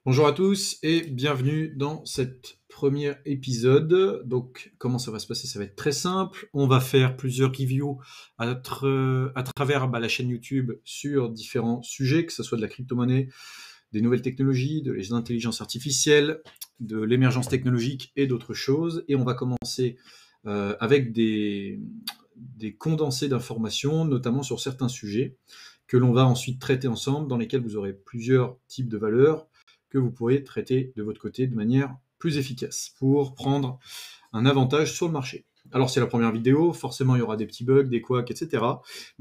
Bonjour à tous et bienvenue dans cet premier épisode. Donc, comment ça va se passer? Ça va être très simple. On va faire plusieurs reviews à travers la chaîne YouTube sur différents sujets, que ce soit de la crypto-monnaie, des nouvelles technologies, de l'intelligence artificielle, de l'émergence technologique et d'autres choses. Et on va commencer avec des condensés d'informations, notamment sur certains sujets, que l'on va ensuite traiter ensemble, dans lesquels vous aurez plusieurs types de valeurs que vous pourrez traiter de votre côté de manière plus efficace pour prendre un avantage sur le marché. Alors c'est la première vidéo, forcément il y aura des petits bugs, des couacs, etc.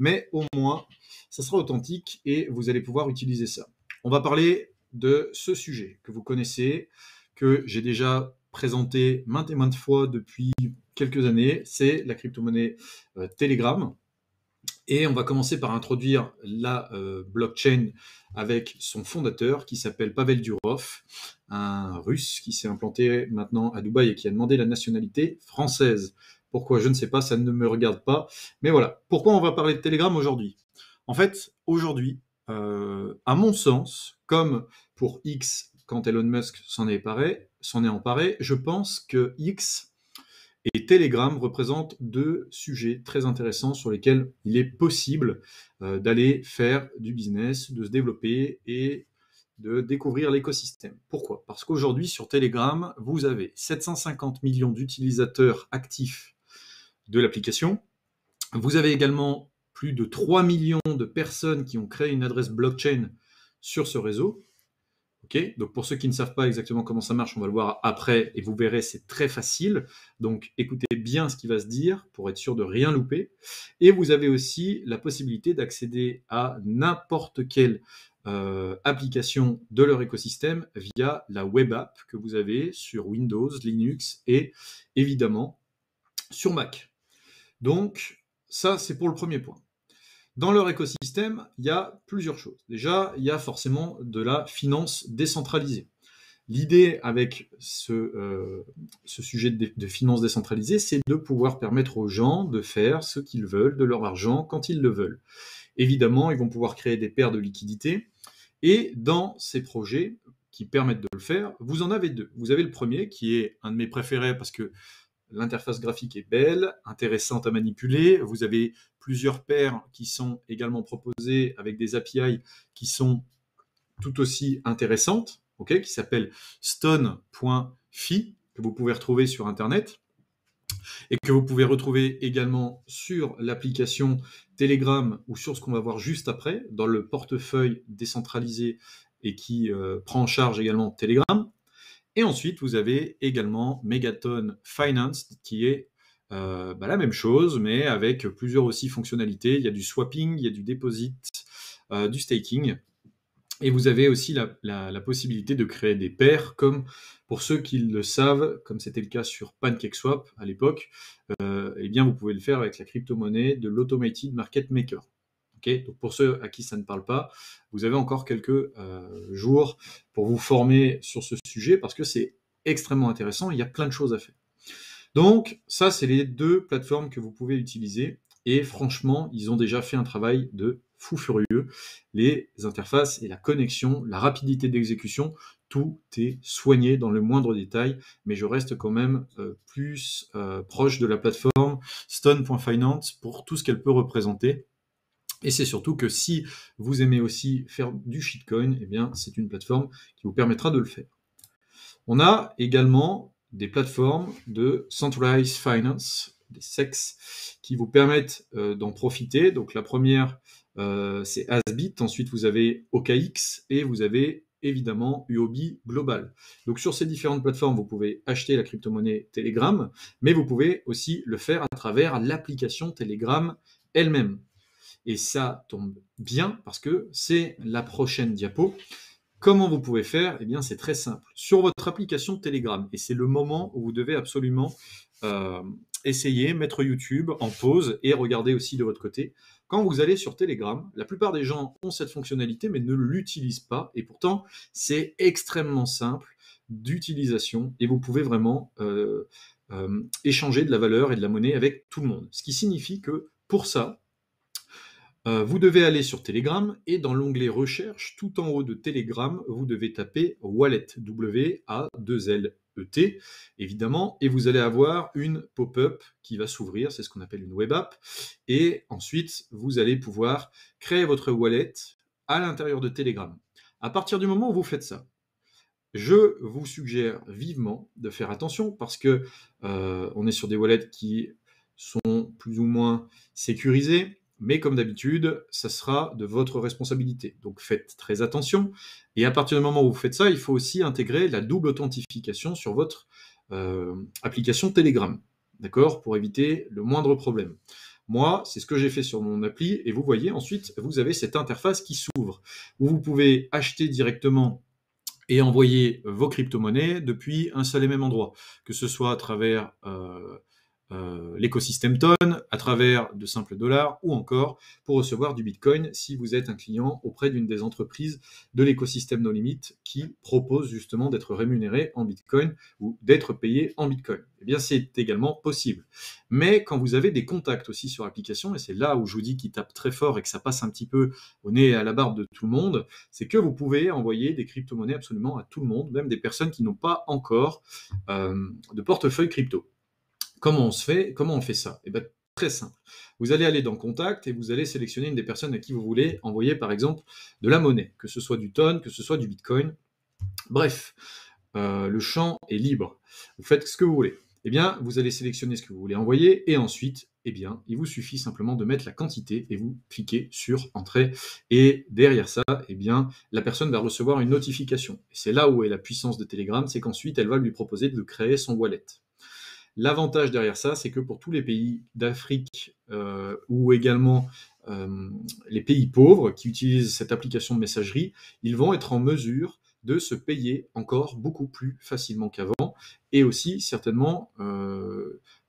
Mais au moins, ça sera authentique et vous allez pouvoir utiliser ça. On va parler de ce sujet que vous connaissez, que j'ai déjà présenté maintes et maintes fois depuis quelques années, c'est la crypto-monnaie Telegram. Et on va commencer par introduire la blockchain avec son fondateur qui s'appelle Pavel Durov, un russe qui s'est implanté maintenant à Dubaï et qui a demandé la nationalité française. Pourquoi? Je ne sais pas, ça ne me regarde pas. Mais voilà, pourquoi on va parler de Telegram aujourd'hui? En fait, aujourd'hui, à mon sens, comme pour X quand Elon Musk s'en est emparé, je pense que X et Telegram représente deux sujets très intéressants sur lesquels il est possible d'aller faire du business, de se développer et de découvrir l'écosystème. Pourquoi? Parce qu'aujourd'hui, sur Telegram, vous avez 750 millions d'utilisateurs actifs de l'application. Vous avez également plus de 3 millions de personnes qui ont créé une adresse blockchain sur ce réseau. Okay, donc pour ceux qui ne savent pas exactement comment ça marche, on va le voir après et vous verrez, c'est très facile. Donc écoutez bien ce qui va se dire pour être sûr de rien louper. Et vous avez aussi la possibilité d'accéder à n'importe quelle application de leur écosystème via la web app que vous avez sur Windows, Linux et évidemment sur Mac. Donc ça, c'est pour le premier point. Dans leur écosystème, il y a plusieurs choses. Déjà, il y a forcément de la finance décentralisée. L'idée avec ce sujet de finance décentralisée, c'est de pouvoir permettre aux gens de faire ce qu'ils veulent de leur argent quand ils le veulent. Évidemment, ils vont pouvoir créer des paires de liquidités. Et dans ces projets qui permettent de le faire, vous en avez deux. Vous avez le premier, qui est un de mes préférés parce que l'interface graphique est belle, intéressante à manipuler. Vous avez plusieurs paires qui sont également proposées avec des API qui sont tout aussi intéressantes, okay, qui s'appelle stone.fi, que vous pouvez retrouver sur Internet et que vous pouvez retrouver également sur l'application Telegram ou sur ce qu'on va voir juste après, dans le portefeuille décentralisé et qui prend en charge également Telegram. Et ensuite, vous avez également Megaton Finance, qui est la même chose, mais avec plusieurs aussi fonctionnalités. Il y a du swapping, il y a du deposit, du staking. Et vous avez aussi la possibilité de créer des paires, comme pour ceux qui le savent, comme c'était le cas sur PancakeSwap à l'époque, eh bien vous pouvez le faire avec la crypto-monnaie de l'Automated Market Maker. Okay, donc pour ceux à qui ça ne parle pas, vous avez encore quelques jours pour vous former sur ce sujet parce que c'est extrêmement intéressant, il y a plein de choses à faire. Donc ça, c'est les deux plateformes que vous pouvez utiliser et franchement, ils ont déjà fait un travail de fou furieux. Les interfaces et la connexion, la rapidité d'exécution, tout est soigné dans le moindre détail, mais je reste quand même plus proche de la plateforme Stone.Finance pour tout ce qu'elle peut représenter. Et c'est surtout que si vous aimez aussi faire du shitcoin, eh bien, c'est une plateforme qui vous permettra de le faire. On a également des plateformes de Centralized Finance, des SEX, qui vous permettent d'en profiter. Donc la première, c'est Asbit. Ensuite, vous avez OKX et vous avez évidemment UOB Global. Donc sur ces différentes plateformes, vous pouvez acheter la crypto-monnaie Telegram, mais vous pouvez aussi le faire à travers l'application Telegram elle-même. Et ça tombe bien parce que c'est la prochaine diapo. Comment vous pouvez faire? Eh bien, c'est très simple. Sur votre application Telegram, et c'est le moment où vous devez absolument essayer, mettre YouTube en pause et regarder aussi de votre côté. Quand vous allez sur Telegram, la plupart des gens ont cette fonctionnalité mais ne l'utilisent pas. Et pourtant, c'est extrêmement simple d'utilisation et vous pouvez vraiment échanger de la valeur et de la monnaie avec tout le monde. Ce qui signifie que pour ça, Vous devez aller sur Telegram et dans l'onglet Recherche, tout en haut de Telegram, vous devez taper Wallet, W-A-2-L-E-T, évidemment, et vous allez avoir une pop-up qui va s'ouvrir, c'est ce qu'on appelle une web app, et ensuite, vous allez pouvoir créer votre wallet à l'intérieur de Telegram. À partir du moment où vous faites ça, je vous suggère vivement de faire attention parce que on est sur des wallets qui sont plus ou moins sécurisés, mais comme d'habitude, ça sera de votre responsabilité. Donc faites très attention. Et à partir du moment où vous faites ça, il faut aussi intégrer la double authentification sur votre application Telegram, d'accord, pour éviter le moindre problème. Moi, c'est ce que j'ai fait sur mon appli, et vous voyez, ensuite, vous avez cette interface qui s'ouvre, où vous pouvez acheter directement et envoyer vos crypto-monnaies depuis un seul et même endroit, que ce soit à travers l'écosystème Ton, à travers de simples dollars, ou encore pour recevoir du Bitcoin si vous êtes un client auprès d'une des entreprises de l'écosystème No Limit qui propose justement d'être rémunéré en Bitcoin ou d'être payé en Bitcoin. Eh bien, c'est également possible. Mais quand vous avez des contacts aussi sur l'application, et c'est là où je vous dis qu'il tape très fort et que ça passe un petit peu au nez et à la barbe de tout le monde, c'est que vous pouvez envoyer des crypto-monnaies absolument à tout le monde, même des personnes qui n'ont pas encore de portefeuille crypto. Comment on fait ça? Eh bien, très simple. Vous allez aller dans Contact et vous allez sélectionner une des personnes à qui vous voulez envoyer, par exemple, de la monnaie, que ce soit du Ton, que ce soit du Bitcoin. Bref, le champ est libre. Vous faites ce que vous voulez. Eh bien, vous allez sélectionner ce que vous voulez envoyer et ensuite, eh bien, il vous suffit simplement de mettre la quantité et vous cliquez sur Entrée. Et derrière ça, eh bien, la personne va recevoir une notification. Et c'est là où est la puissance de Telegram, c'est qu'ensuite, elle va lui proposer de créer son wallet. L'avantage derrière ça, c'est que pour tous les pays d'Afrique ou également les pays pauvres qui utilisent cette application de messagerie, ils vont être en mesure de se payer encore beaucoup plus facilement qu'avant et aussi certainement,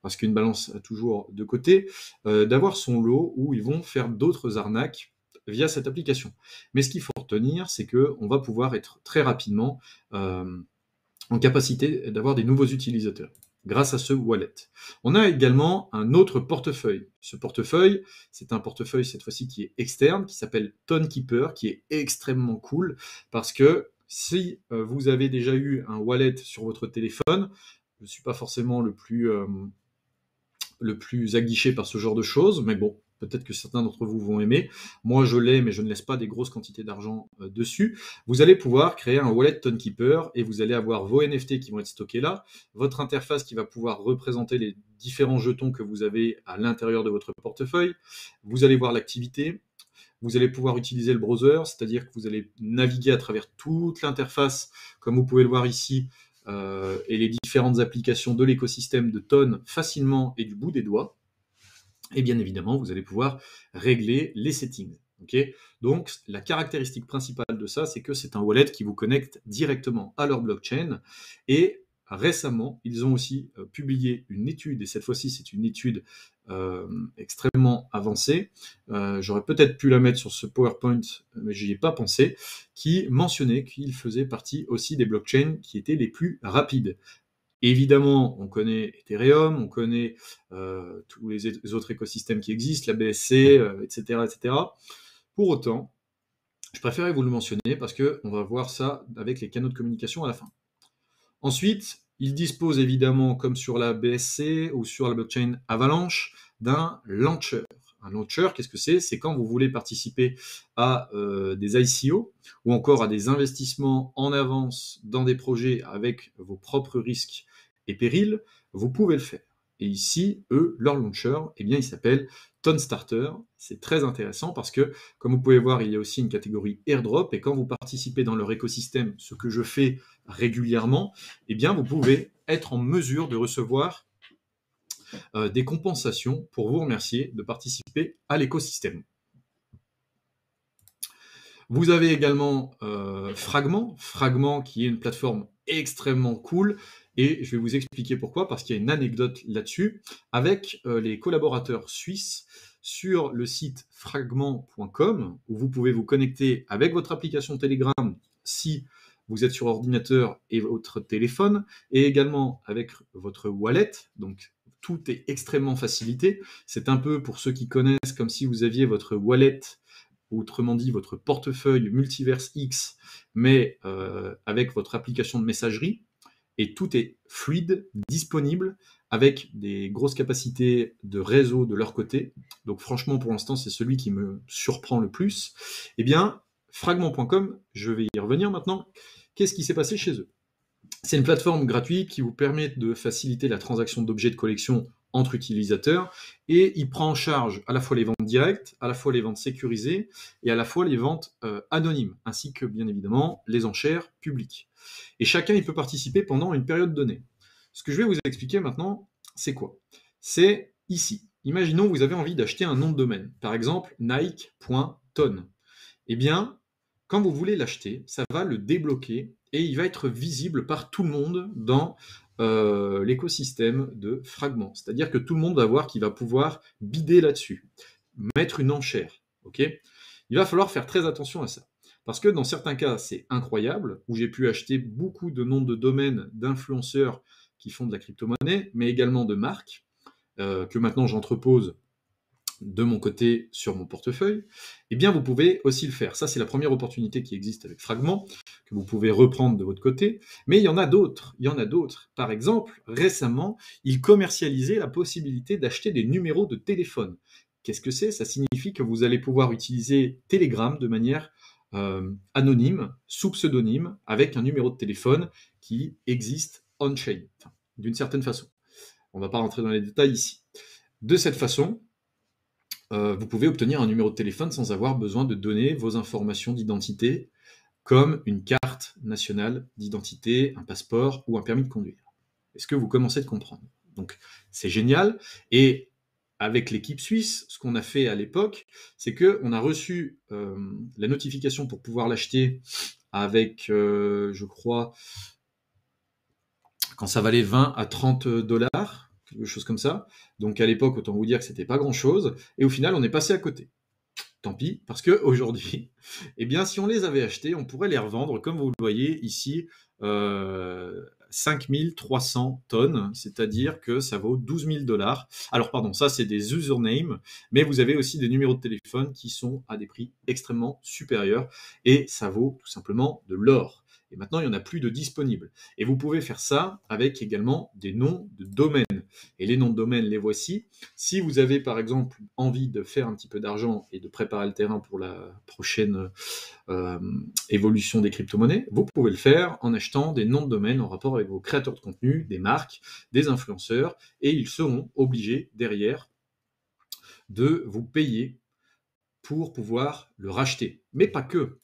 parce qu'une balance a toujours deux côtés, d'avoir son lot où ils vont faire d'autres arnaques via cette application. Mais ce qu'il faut retenir, c'est qu'on va pouvoir être très rapidement en capacité d'avoir des nouveaux utilisateurs grâce à ce wallet. On a également un autre portefeuille. Ce portefeuille, c'est un portefeuille cette fois-ci qui est externe, qui s'appelle Tonekeeper, qui est extrêmement cool parce que si vous avez déjà eu un wallet sur votre téléphone, je ne suis pas forcément le plus aguiché par ce genre de choses, mais bon, peut-être que certains d'entre vous vont aimer. Moi, je l'ai, mais je ne laisse pas des grosses quantités d'argent dessus. Vous allez pouvoir créer un wallet Tonekeeper et vous allez avoir vos NFT qui vont être stockés là, votre interface qui va pouvoir représenter les différents jetons que vous avez à l'intérieur de votre portefeuille. Vous allez voir l'activité. Vous allez pouvoir utiliser le browser, c'est-à-dire que vous allez naviguer à travers toute l'interface, comme vous pouvez le voir ici, et les différentes applications de l'écosystème de Ton facilement et du bout des doigts. Et bien évidemment, vous allez pouvoir régler les settings. Okay, donc, la caractéristique principale de ça, c'est que c'est un wallet qui vous connecte directement à leur blockchain. Et récemment, ils ont aussi publié une étude, et cette fois-ci, c'est une étude extrêmement avancée. J'aurais peut-être pu la mettre sur ce PowerPoint, mais je n'y ai pas pensé, qui mentionnait qu'il faisait partie aussi des blockchains qui étaient les plus rapides. Évidemment, on connaît Ethereum, on connaît tous les autres écosystèmes qui existent, la BSC, etc., etc. Pour autant, je préférais vous le mentionner parce qu'on va voir ça avec les canaux de communication à la fin. Ensuite, il dispose évidemment, comme sur la BSC ou sur la blockchain Avalanche, d'un launcher. Un launcher, qu'est-ce que c'est? C'est quand vous voulez participer à des ICO ou encore à des investissements en avance dans des projets avec vos propres risques et périls, vous pouvez le faire. Et ici, eux, leur launcher, eh bien, il s'appelle TonStarter. C'est très intéressant parce que, comme vous pouvez voir, il y a aussi une catégorie airdrop. Et quand vous participez dans leur écosystème, ce que je fais régulièrement, eh bien, vous pouvez être en mesure de recevoir des compensations pour vous remercier de participer à l'écosystème. Vous avez également Fragment qui est une plateforme extrêmement cool, et je vais vous expliquer pourquoi, parce qu'il y a une anecdote là-dessus, avec les collaborateurs suisses sur le site fragment.com, où vous pouvez vous connecter avec votre application Telegram si vous êtes sur ordinateur et votre téléphone, et également avec votre wallet, donc tout est extrêmement facilité. C'est un peu, pour ceux qui connaissent, comme si vous aviez votre wallet, autrement dit votre portefeuille Multiverse X, mais avec votre application de messagerie, et tout est fluide, disponible, avec des grosses capacités de réseau de leur côté. Donc franchement, pour l'instant, c'est celui qui me surprend le plus. Eh bien, Fragment.com, je vais y revenir maintenant. Qu'est-ce qui s'est passé chez eux? C'est une plateforme gratuite qui vous permet de faciliter la transaction d'objets de collection entre utilisateurs, et il prend en charge à la fois les ventes directes, à la fois les ventes sécurisées, et à la fois les ventes anonymes, ainsi que bien évidemment les enchères publiques. Et chacun il peut participer pendant une période donnée. Ce que je vais vous expliquer maintenant, c'est quoi? C'est ici. Imaginons que vous avez envie d'acheter un nom de domaine, par exemple nike.ton. Eh bien, quand vous voulez l'acheter, ça va le débloquer et il va être visible par tout le monde dans l'écosystème de Fragment. C'est-à-dire que tout le monde va voir qu'il va pouvoir bider là-dessus, mettre une enchère. Okay, il va falloir faire très attention à ça. Parce que dans certains cas, c'est incroyable, où j'ai pu acheter beaucoup de noms de domaines d'influenceurs qui font de la crypto-monnaie, mais également de marques, que maintenant j'entrepose de mon côté sur mon portefeuille, eh bien vous pouvez aussi le faire. Ça, c'est la première opportunité qui existe avec Fragment, que vous pouvez reprendre de votre côté, mais il y en a d'autres. Il y en a d'autres. Par exemple, récemment, ils commercialisaient la possibilité d'acheter des numéros de téléphone. Qu'est-ce que c'est? Ça signifie que vous allez pouvoir utiliser Telegram de manière anonyme, sous pseudonyme, avec un numéro de téléphone qui existe on-chain, enfin, d'une certaine façon. On ne va pas rentrer dans les détails ici. De cette façon, vous pouvez obtenir un numéro de téléphone sans avoir besoin de donner vos informations d'identité, comme une carte nationale d'identité, un passeport ou un permis de conduire. Est-ce que vous commencez de comprendre? Donc c'est génial. Et avec l'équipe suisse, ce qu'on a fait à l'époque, c'est qu'on a reçu la notification pour pouvoir l'acheter avec, je crois, quand ça valait 20 à 30 dollars, quelque chose comme ça. Donc à l'époque, autant vous dire que c'était pas grand-chose. Et au final, on est passé à côté. Tant pis, parce qu'aujourd'hui, eh bien, si on les avait achetés, on pourrait les revendre, comme vous le voyez ici, 5300 tonnes, c'est-à-dire que ça vaut 12 000 dollars. Alors, pardon, ça, c'est des usernames, mais vous avez aussi des numéros de téléphone qui sont à des prix extrêmement supérieurs, et ça vaut tout simplement de l'or. Et maintenant, il n'y en a plus de disponibles. Et vous pouvez faire ça avec également des noms de domaine. Et les noms de domaine, les voici. Si vous avez par exemple envie de faire un petit peu d'argent et de préparer le terrain pour la prochaine évolution des crypto-monnaies, vous pouvez le faire en achetant des noms de domaine en rapport avec vos créateurs de contenu, des marques, des influenceurs, et ils seront obligés derrière de vous payer pour pouvoir le racheter. Mais pas que.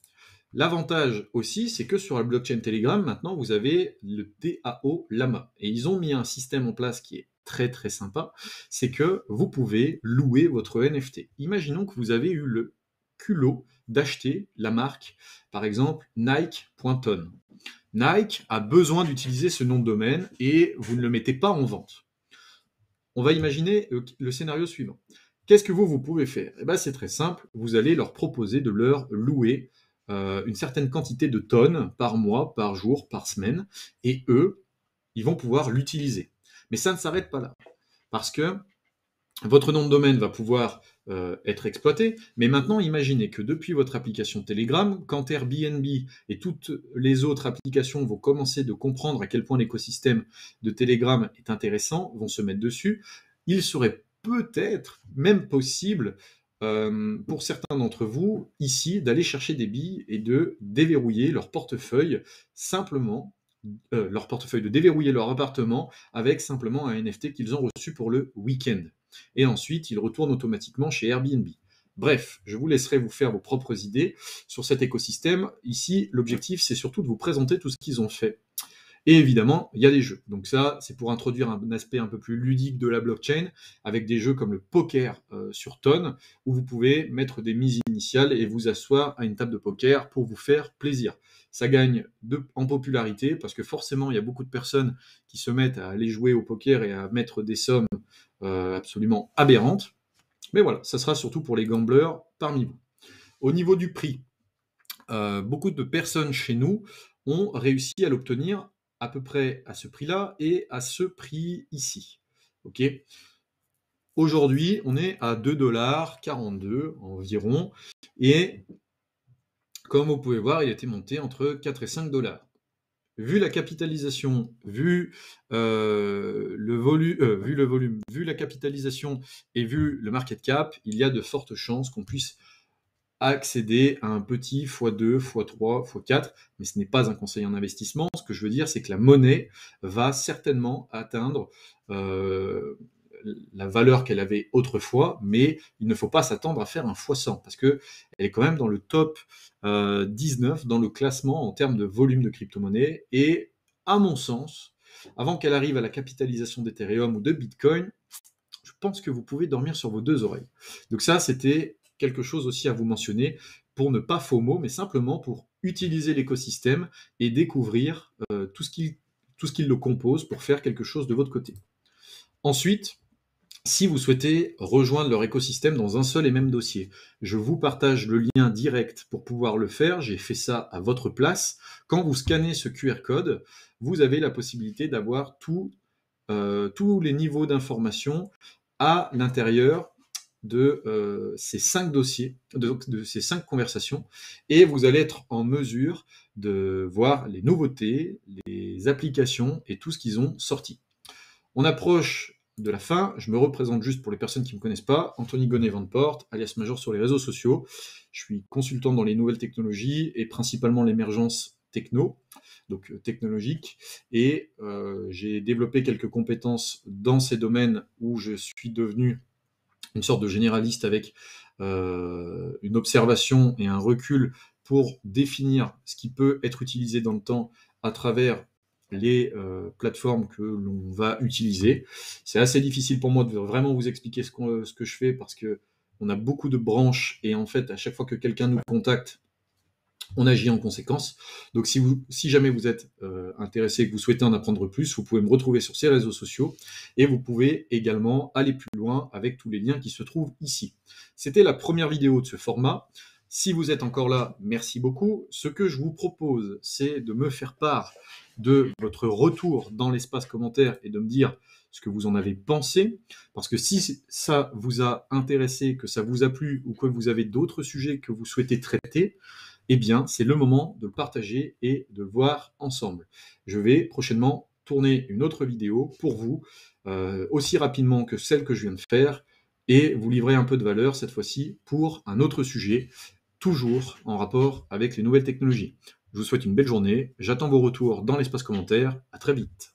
L'avantage aussi, c'est que sur la blockchain Telegram, maintenant, vous avez le DAO Llama. Et ils ont mis un système en place qui est très très sympa, c'est que vous pouvez louer votre NFT. Imaginons que vous avez eu le culot d'acheter la marque, par exemple, Nike.ton. Nike a besoin d'utiliser ce nom de domaine et vous ne le mettez pas en vente. On va imaginer le scénario suivant. Qu'est-ce que vous pouvez faire? Eh bien, c'est très simple, vous allez leur proposer de leur louer une certaine quantité de tonnes par mois, par jour, par semaine, et eux, ils vont pouvoir l'utiliser. Mais ça ne s'arrête pas là, parce que votre nom de domaine va pouvoir être exploité, mais maintenant imaginez que depuis votre application Telegram, quand Airbnb et toutes les autres applications vont commencer de comprendre à quel point l'écosystème de Telegram est intéressant, vont se mettre dessus, il serait peut-être même possible pour certains d'entre vous, ici, d'aller chercher des billes et de déverrouiller leur portefeuille simplement, de déverrouiller leur appartement avec simplement un NFT qu'ils ont reçu pour le week-end. Et ensuite, ils retournent automatiquement chez Airbnb. Bref, je vous laisserai vous faire vos propres idées sur cet écosystème. Ici, l'objectif, c'est surtout de vous présenter tout ce qu'ils ont fait. Et évidemment, il y a des jeux. Donc ça, c'est pour introduire un aspect un peu plus ludique de la blockchain, avec des jeux comme le poker sur tonne, où vous pouvez mettre des mises initiales et vous asseoir à une table de poker pour vous faire plaisir. Ça gagne en popularité, parce que forcément, il y a beaucoup de personnes qui se mettent à aller jouer au poker et à mettre des sommes absolument aberrantes. Mais voilà, ça sera surtout pour les gamblers parmi vous. Au niveau du prix, beaucoup de personnes chez nous ont réussi à l'obtenir à peu près à ce prix-là et à ce prix ici. Ok. Aujourd'hui, on est à 2,42 $ environ. Et comme vous pouvez voir, il a été monté entre 4 et 5 $. Vu la capitalisation, vu le volume, vu la capitalisation et vu le market cap, il y a de fortes chances qu'on puisse accéder à un petit x2, x3, x4, mais ce n'est pas un conseil en investissement. Ce que je veux dire, c'est que la monnaie va certainement atteindre euh, la valeur qu'elle avait autrefois, mais il ne faut pas s'attendre à faire un x100, parce qu'elle est quand même dans le top 19 dans le classement en termes de volume de crypto-monnaie, et à mon sens, avant qu'elle arrive à la capitalisation d'Ethereum ou de Bitcoin, je pense que vous pouvez dormir sur vos deux oreilles. Donc ça, c'était quelque chose aussi à vous mentionner pour ne pas FOMO, mais simplement pour utiliser l'écosystème et découvrir tout ce qui le compose pour faire quelque chose de votre côté. Ensuite, si vous souhaitez rejoindre leur écosystème dans un seul et même dossier, je vous partage le lien direct pour pouvoir le faire. J'ai fait ça à votre place. Quand vous scannez ce QR code, vous avez la possibilité d'avoir tous les niveaux d'information à l'intérieur de ces 5 dossiers, de ces 5 conversations, et vous allez être en mesure de voir les nouveautés, les applications et tout ce qu'ils ont sorti. On approche de la fin. Je me représente juste pour les personnes qui ne me connaissent pas. Anthony Gonnet-Vanport, alias Major sur les réseaux sociaux. Je suis consultant dans les nouvelles technologies et principalement l'émergence techno, donc technologique. Et j'ai développé quelques compétences dans ces domaines où je suis devenu une sorte de généraliste avec une observation et un recul pour définir ce qui peut être utilisé dans le temps à travers les plateformes que l'on va utiliser. C'est assez difficile pour moi de vraiment vous expliquer ce que je fais parce que on a beaucoup de branches et en fait, à chaque fois que quelqu'un nous contacte, on agit en conséquence. Donc si jamais vous êtes intéressé et que vous souhaitez en apprendre plus, vous pouvez me retrouver sur ces réseaux sociaux et vous pouvez également aller plus loin avec tous les liens qui se trouvent ici. C'était la première vidéo de ce format. Si vous êtes encore là, merci beaucoup. Ce que je vous propose, c'est de me faire part de votre retour dans l'espace commentaire et de me dire ce que vous en avez pensé. Parce que si ça vous a intéressé, que ça vous a plu ou que vous avez d'autres sujets que vous souhaitez traiter, eh bien, c'est le moment de le partager et de le voir ensemble. Je vais prochainement tourner une autre vidéo pour vous, aussi rapidement que celle que je viens de faire, et vous livrer un peu de valeur cette fois-ci pour un autre sujet, toujours en rapport avec les nouvelles technologies. Je vous souhaite une belle journée, j'attends vos retours dans l'espace commentaire, à très vite.